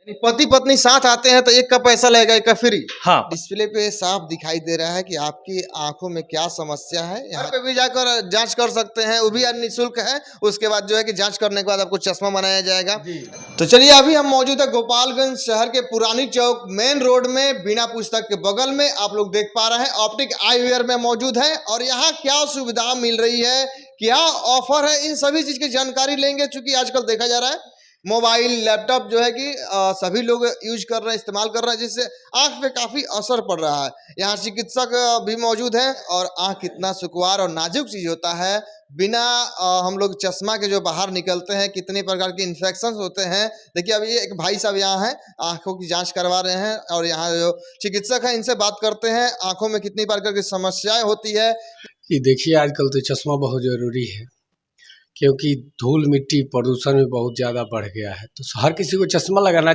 पति पत्नी साथ आते हैं तो एक का पैसा लगेगा, एक का फ्री। हाँ। डिस्प्ले पे साफ दिखाई दे रहा है कि आपकी आंखों में क्या समस्या है। यहाँ पे भी जाकर जांच कर सकते हैं, वो भी निःशुल्क है। उसके बाद जो है कि जांच करने के बाद आपको चश्मा बनाया जाएगा। तो चलिए, अभी हम मौजूद है गोपालगंज शहर के पुरानी चौक मेन रोड में, बिना पुस्तक के बगल में। आप लोग देख पा रहे हैं ऑप्टिक आई वेयर में मौजूद है। और यहाँ क्या सुविधा मिल रही है, क्या ऑफर है, इन सभी चीज की जानकारी लेंगे। चूंकि आजकल देखा जा रहा है मोबाइल लैपटॉप जो है कि सभी लोग यूज कर रहे हैं, इस्तेमाल कर रहे हैं, जिससे आंख पे काफी असर पड़ रहा है। यहाँ चिकित्सक भी मौजूद हैं। और आंख कितना सुकुमार और नाजुक चीज होता है, बिना हम लोग चश्मा के जो बाहर निकलते हैं कितने प्रकार के इन्फेक्शन होते हैं। देखिए, अभी ये एक भाई साहब यहाँ हैं, आंखों की जांच करवा रहे हैं। और यहाँ जो चिकित्सक हैं इनसे बात करते हैं, आंखों में कितनी प्रकार की समस्याएं होती है। ये देखिए, आजकल तो चश्मा बहुत ज़रूरी है, क्योंकि धूल मिट्टी प्रदूषण भी बहुत ज़्यादा बढ़ गया है, तो हर किसी को चश्मा लगाना चाहिए।